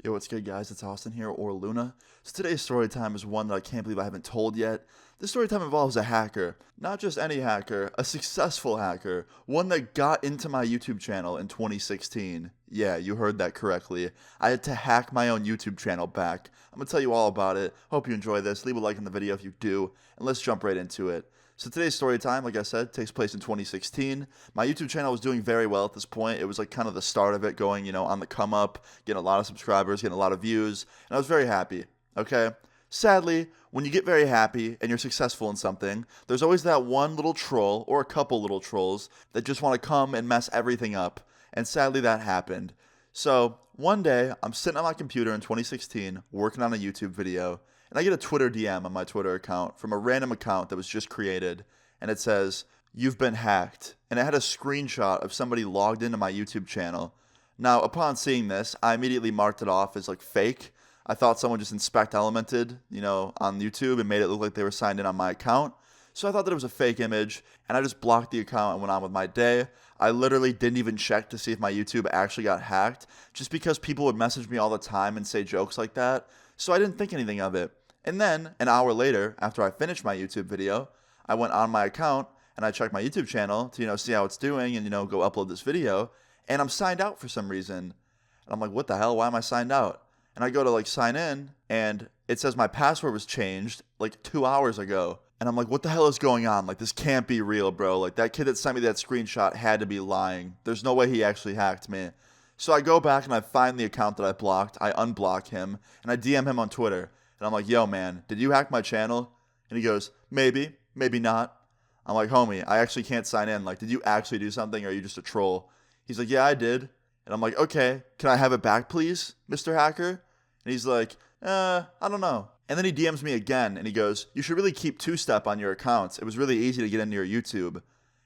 Yo, what's good, guys? It's Austin here, or Luna. So today's story time is one that I can't believe I haven't told yet. This story time involves a hacker. Not just any hacker, a successful hacker. One that got into my YouTube channel in 2016. Yeah, you heard that correctly. I had to hack my own YouTube channel back. I'm going to tell you all about it. Hope you enjoy this. Leave a like on the video if you do, and let's jump right into it. So today's story time, like I said, takes place in 2016. My YouTube channel was doing very well at this point. It was like kind of the start of it going, on the come up, getting a lot of subscribers, getting a lot of views, and I was very happy. Okay? Sadly, when you get very happy and you're successful in something, there's always that one little troll or a couple little trolls that just want to come and mess everything up. And sadly, that happened. So one day, I'm sitting on my computer in 2016 working on a YouTube video, and I get a Twitter DM on my Twitter account from a random account that was just created, and it says, "You've been hacked." And it had a screenshot of somebody logged into my YouTube channel. Now, upon seeing this, I immediately marked it off as like fake. I thought someone just inspect elemented, on YouTube and made it look like they were signed in on my account. So I thought that it was a fake image, and I just blocked the account and went on with my day. I literally didn't even check to see if my YouTube actually got hacked, just because people would message me all the time and say jokes like that. So I didn't think anything of it. And then, an hour later, after I finished my YouTube video, I went on my account and I checked my YouTube channel to, see how it's doing and, go upload this video. And I'm signed out for some reason. And I'm like, what the hell? Why am I signed out? And I go to sign in, and it says my password was changed 2 hours ago. And I'm like, what the hell is going on? This can't be real, bro. That kid that sent me that screenshot had to be lying. There's no way he actually hacked me. So I go back and I find the account that I blocked. I unblock him, and I DM him on Twitter. And I'm like, yo, man, did you hack my channel? And he goes, maybe, maybe not. I'm like, homie, I actually can't sign in. Did you actually do something, or are you just a troll? He's like, yeah, I did. And I'm like, okay, can I have it back, please, Mr. Hacker? And he's like, I don't know. And then he DMs me again, and he goes, you should really keep two-step on your accounts. It was really easy to get into your YouTube.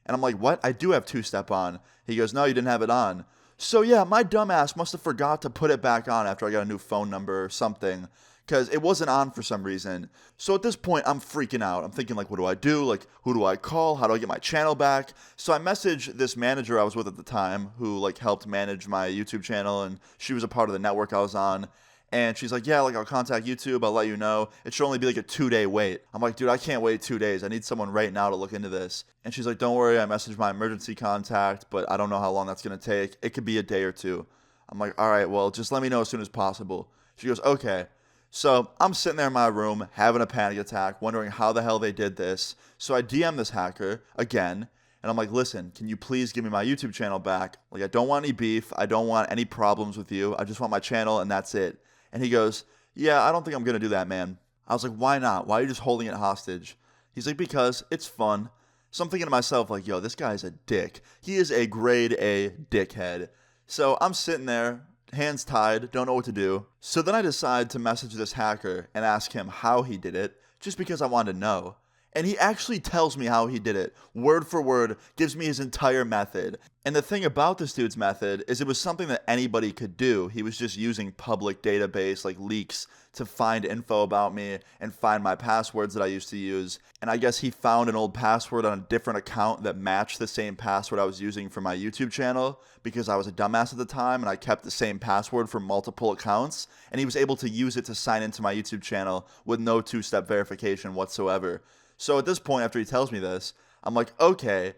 And I'm like, what? I do have two-step on. He goes, no, you didn't have it on. So yeah, my dumbass must have forgot to put it back on after I got a new phone number or something, because it wasn't on for some reason. So at this point, I'm freaking out. I'm thinking, what do I do? Who do I call? How do I get my channel back? So I message this manager I was with at the time, who, helped manage my YouTube channel, and she was a part of the network I was on. And she's like, yeah, I'll contact YouTube. I'll let you know. It should only be a 2-day wait. I'm like, dude, I can't wait 2 days. I need someone right now to look into this. And she's like, don't worry. I messaged my emergency contact, but I don't know how long that's going to take. It could be a day or two. I'm like, all right, well, just let me know as soon as possible. She goes, okay. So I'm sitting there in my room having a panic attack, wondering how the hell they did this. So I DM this hacker again, and I'm like, listen, can you please give me my YouTube channel back? I don't want any beef. I don't want any problems with you. I just want my channel, and that's it. And he goes, yeah, I don't think I'm going to do that, man. I was like, why not? Why are you just holding it hostage? He's like, because it's fun. So I'm thinking to myself, yo, this guy's a dick. He is a grade A dickhead. So I'm sitting there, hands tied, don't know what to do. So then I decide to message this hacker and ask him how he did it, just because I wanted to know. And he actually tells me how he did it, word for word, gives me his entire method. And the thing about this dude's method is it was something that anybody could do. He was just using public database, leaks, to find info about me and find my passwords that I used to use. And I guess he found an old password on a different account that matched the same password I was using for my YouTube channel, because I was a dumbass at the time and I kept the same password for multiple accounts. And he was able to use it to sign into my YouTube channel with no two-step verification whatsoever. So at this point, after he tells me this, I'm like, okay,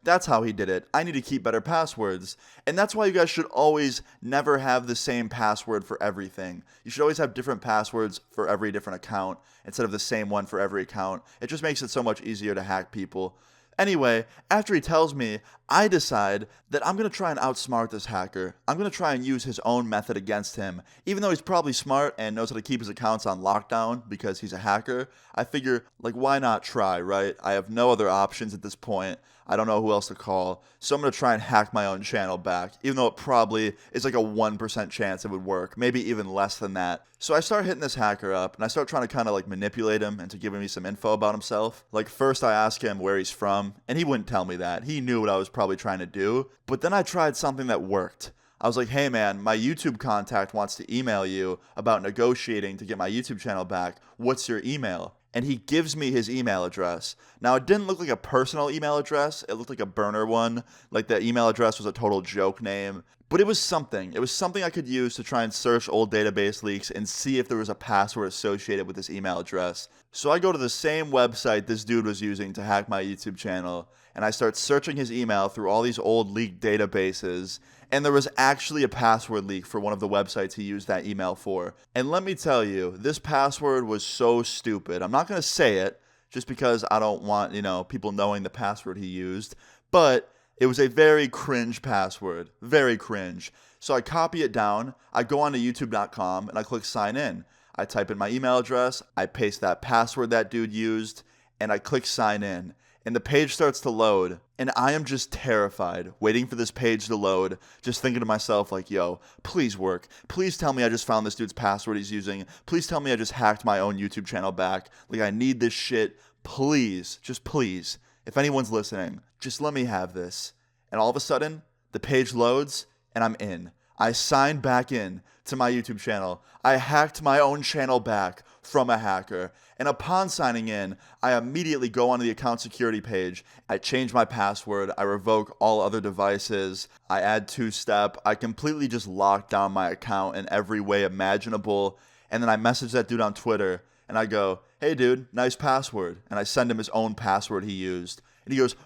that's how he did it. I need to keep better passwords. And that's why you guys should always never have the same password for everything. You should always have different passwords for every different account instead of the same one for every account. It just makes it so much easier to hack people. Anyway, after he tells me, I decide that I'm going to try and outsmart this hacker. I'm going to try and use his own method against him. Even though he's probably smart and knows how to keep his accounts on lockdown because he's a hacker, I figure, why not try, right? I have no other options at this point. I don't know who else to call. So I'm going to try and hack my own channel back, even though it probably is a 1% chance it would work, maybe even less than that. So I start hitting this hacker up, and I start trying to kind of manipulate him into giving me some info about himself. First I ask him where he's from, and he wouldn't tell me that. He knew what I was probably trying to do. But then I tried something that worked. I was like, hey man, my YouTube contact wants to email you about negotiating to get my YouTube channel back. What's your email? And he gives me his email address. Now, it didn't look like a personal email address. It looked like a burner one. The email address was a total joke name. But it was something. It was something I could use to try and search old database leaks and see if there was a password associated with this email address. So I go to the same website this dude was using to hack my YouTube channel, and I start searching his email through all these old leaked databases, and there was actually a password leak for one of the websites he used that email for. And let me tell you, this password was so stupid. I'm not going to say it, just because I don't want, people knowing the password he used, but it was a very cringe password. Very cringe. So I copy it down, I go onto youtube.com, and I click sign in. I type in my email address, I paste that password that dude used, and I click sign in. And the page starts to load, and I am just terrified, waiting for this page to load, just thinking to myself like, yo, please work. Please tell me I just found this dude's password he's using. Please tell me I just hacked my own YouTube channel back. Like, I need this shit. Please, just please, if anyone's listening, just let me have this. And all of a sudden, the page loads, and I'm in. I signed back in to my YouTube channel. I hacked my own channel back from a hacker. And upon signing in, I immediately go onto the account security page. I change my password. I revoke all other devices. I add two-step. I completely just lock down my account in every way imaginable. And then I message that dude on Twitter, and I go, hey, dude, nice password. And I send him his own password he used. And he goes,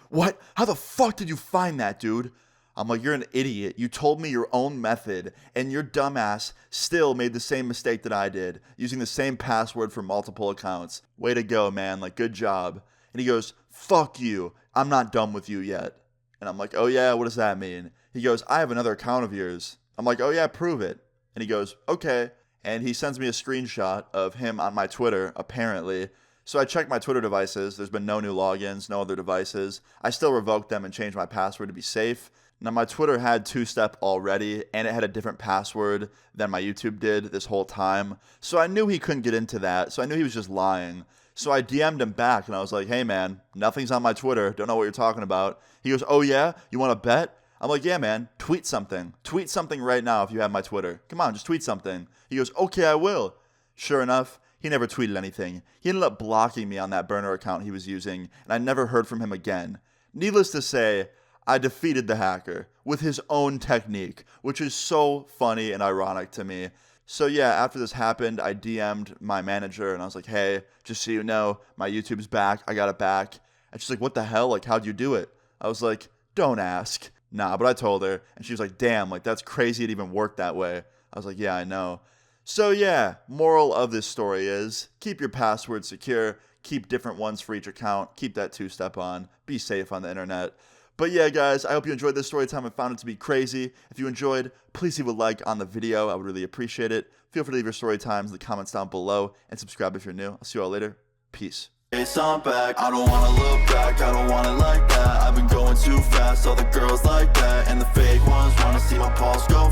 what? How the fuck did you find that, dude? I'm like, you're an idiot. You told me your own method, and your dumbass still made the same mistake that I did, using the same password for multiple accounts. Way to go, man. Like, good job. And he goes, fuck you. I'm not done with you yet. And I'm like, oh, yeah, what does that mean? He goes, I have another account of yours. I'm like, oh, yeah, prove it. And he goes, okay. And he sends me a screenshot of him on my Twitter, apparently. So I checked my Twitter devices. There's been no new logins, no other devices. I still revoked them and changed my password to be safe. Now, my Twitter had two-step already, and it had a different password than my YouTube did this whole time. So I knew he couldn't get into that, so I knew he was just lying. So I DM'd him back, and I was like, hey, man, nothing's on my Twitter. Don't know what you're talking about. He goes, oh, yeah? You want to bet? I'm like, yeah, man, tweet something. Tweet something right now if you have my Twitter. Come on, just tweet something. He goes, okay, I will. Sure enough, he never tweeted anything. He ended up blocking me on that burner account he was using, and I never heard from him again. Needless to say, I defeated the hacker with his own technique, which is so funny and ironic to me. So yeah, after this happened, I DM'd my manager, and I was like, hey, just so you know, my YouTube's back. I got it back. And she's like, what the hell? Like, how'd you do it? I was like, don't ask. Nah, but I told her, and she was like, damn, like, that's crazy it even worked that way. I was like, yeah, I know. So yeah, moral of this story is, keep your password secure, keep different ones for each account, keep that two-step on, be safe on the internet. But yeah, guys, I hope you enjoyed this story time and found it to be crazy. If you enjoyed, please leave a like on the video. I would really appreciate it. Feel free to leave your story times in the comments down below, and subscribe if you're new. I'll see you all later. Peace. I'm back. I don't wanna look back, I don't want it like that. I've been going too fast, all the girls like that, and the fake ones wanna see my pulse go